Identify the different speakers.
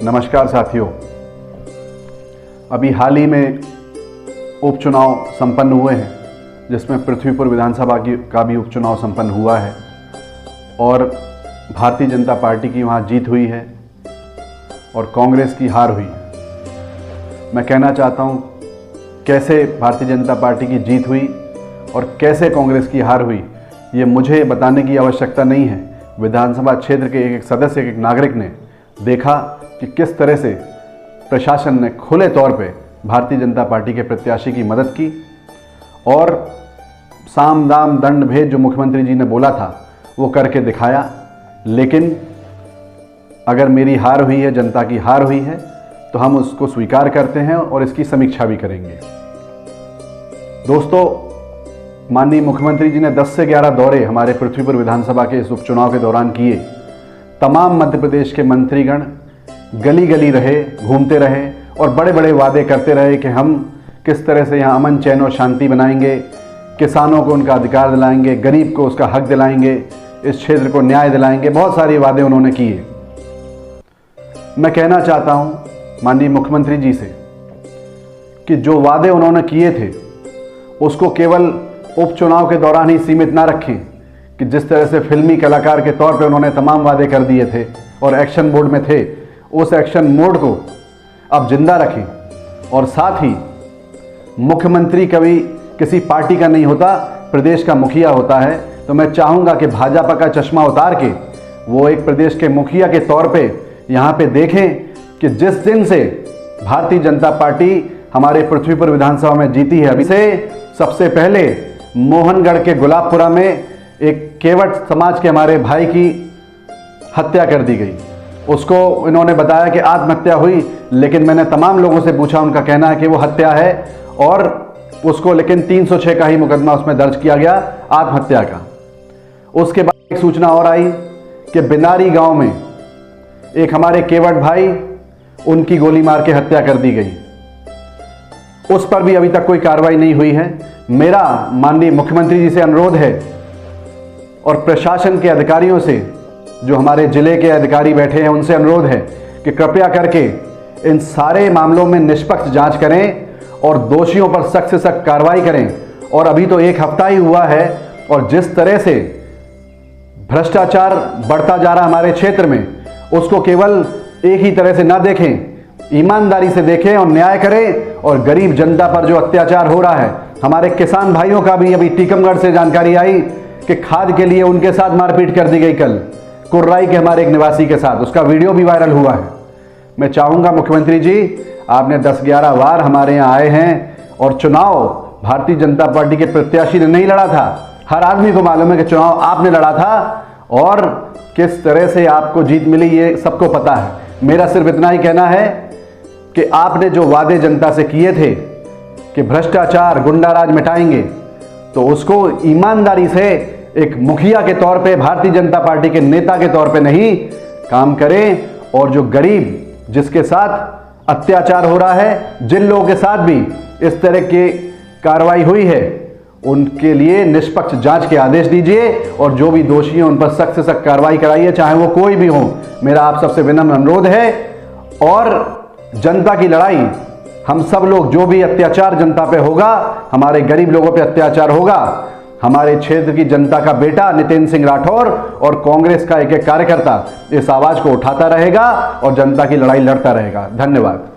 Speaker 1: नमस्कार साथियों। अभी हाल ही में उपचुनाव संपन्न हुए हैं, जिसमें पृथ्वीपुर विधानसभा का भी उपचुनाव संपन्न हुआ है और भारतीय जनता पार्टी की वहाँ जीत हुई है और कांग्रेस की हार हुई है। मैं कहना चाहता हूँ कैसे भारतीय जनता पार्टी की जीत हुई और कैसे कांग्रेस की हार हुई, ये मुझे बताने की आवश्यकता नहीं है। विधानसभा क्षेत्र के एक सदस्य, एक नागरिक ने देखा कि किस तरह से प्रशासन ने खुले तौर पे भारतीय जनता पार्टी के प्रत्याशी की मदद की और साम दाम दंड भेद जो मुख्यमंत्री जी ने बोला था वो करके दिखाया। लेकिन अगर मेरी हार हुई है, जनता की हार हुई है, तो हम उसको स्वीकार करते हैं और इसकी समीक्षा भी करेंगे। दोस्तों, माननीय मुख्यमंत्री जी ने 10 से 11 दौरे हमारे पृथ्वीपुर विधानसभा के इस उपचुनाव के दौरान किए। तमाम मध्य प्रदेश के मंत्रीगण गली गली रहे, घूमते रहे और बड़े बड़े वादे करते रहे कि हम किस तरह से यहाँ अमन चैन और शांति बनाएंगे, किसानों को उनका अधिकार दिलाएंगे, गरीब को उसका हक दिलाएंगे, इस क्षेत्र को न्याय दिलाएंगे। बहुत सारे वादे उन्होंने किए। मैं कहना चाहता हूँ माननीय मुख्यमंत्री जी से कि जो वादे उन्होंने किए थे उसको केवल उपचुनाव के दौरान ही सीमित ना रखें कि जिस तरह से फिल्मी कलाकार के तौर पे उन्होंने तमाम वादे कर दिए थे और एक्शन मोड में थे, उस एक्शन मोड को अब जिंदा रखें। और साथ ही मुख्यमंत्री कभी किसी पार्टी का नहीं होता, प्रदेश का मुखिया होता है। तो मैं चाहूँगा कि भाजपा का चश्मा उतार के वो एक प्रदेश के मुखिया के तौर पे यहाँ पे देखें कि जिस दिन से भारतीय जनता पार्टी हमारे पृथ्वीपुर विधानसभा में जीती है, अभी से सबसे पहले मोहनगढ़ के गुलाबपुरा में एक केवट समाज के हमारे भाई की हत्या कर दी गई। उसको इन्होंने बताया कि आत्महत्या हुई, लेकिन मैंने तमाम लोगों से पूछा, उनका कहना है कि वो हत्या है और उसको लेकिन 306 का ही मुकदमा उसमें दर्ज किया गया, आत्महत्या का। उसके बाद एक सूचना और आई कि बिनारी गांव में एक हमारे केवट भाई, उनकी गोली मार के हत्या कर दी गई। उस पर भी अभी तक कोई कार्रवाई नहीं हुई है। मेरा माननीय मुख्यमंत्री जी से अनुरोध है और प्रशासन के अधिकारियों से, जो हमारे जिले के अधिकारी बैठे हैं, उनसे अनुरोध है कि कृपया करके इन सारे मामलों में निष्पक्ष जांच करें और दोषियों पर सख्त से सख्त कार्रवाई करें। और अभी तो एक हफ्ता ही हुआ है और जिस तरह से भ्रष्टाचार बढ़ता जा रहा हमारे क्षेत्र में, उसको केवल एक ही तरह से ना देखें, ईमानदारी से देखें और न्याय करें। और गरीब जनता पर जो अत्याचार हो रहा है, हमारे किसान भाइयों का भी अभी टीकमगढ़ से जानकारी आई कि खाद के लिए उनके साथ मारपीट कर दी गई कल, कुर्राई के हमारे एक निवासी के साथ, उसका वीडियो भी वायरल हुआ है। मैं चाहूँगा मुख्यमंत्री जी, आपने 10-11 बार हमारे यहाँ आए हैं और चुनाव भारतीय जनता पार्टी के प्रत्याशी ने नहीं लड़ा था। हर आदमी को मालूम है कि चुनाव आपने लड़ा था और किस तरह से आपको जीत मिली, ये सबको पता है। मेरा सिर्फ इतना ही कहना है कि आपने जो वादे जनता से किए थे कि भ्रष्टाचार, गुंडाराज मिटाएंगे, तो उसको ईमानदारी से एक मुखिया के तौर पे, भारतीय जनता पार्टी के नेता के तौर पे नहीं काम करें। और जो गरीब, जिसके साथ अत्याचार हो रहा है, जिन लोगों के साथ भी इस तरह की कार्रवाई हुई है, उनके लिए निष्पक्ष जांच के आदेश दीजिए और जो भी दोषी हैं उन पर सख्त से सख्त कार्रवाई कराइए, चाहे वो कोई भी हो। मेरा आप सबसे विनम्र अनुरोध है। और जनता की लड़ाई, हम सब लोग, जो भी अत्याचार जनता पे होगा, हमारे गरीब लोगों पे अत्याचार होगा, हमारे क्षेत्र की जनता का बेटा नितेंद्र सिंह राठौर और कांग्रेस का एक एक कार्यकर्ता इस आवाज को उठाता रहेगा और जनता की लड़ाई लड़ता रहेगा। धन्यवाद।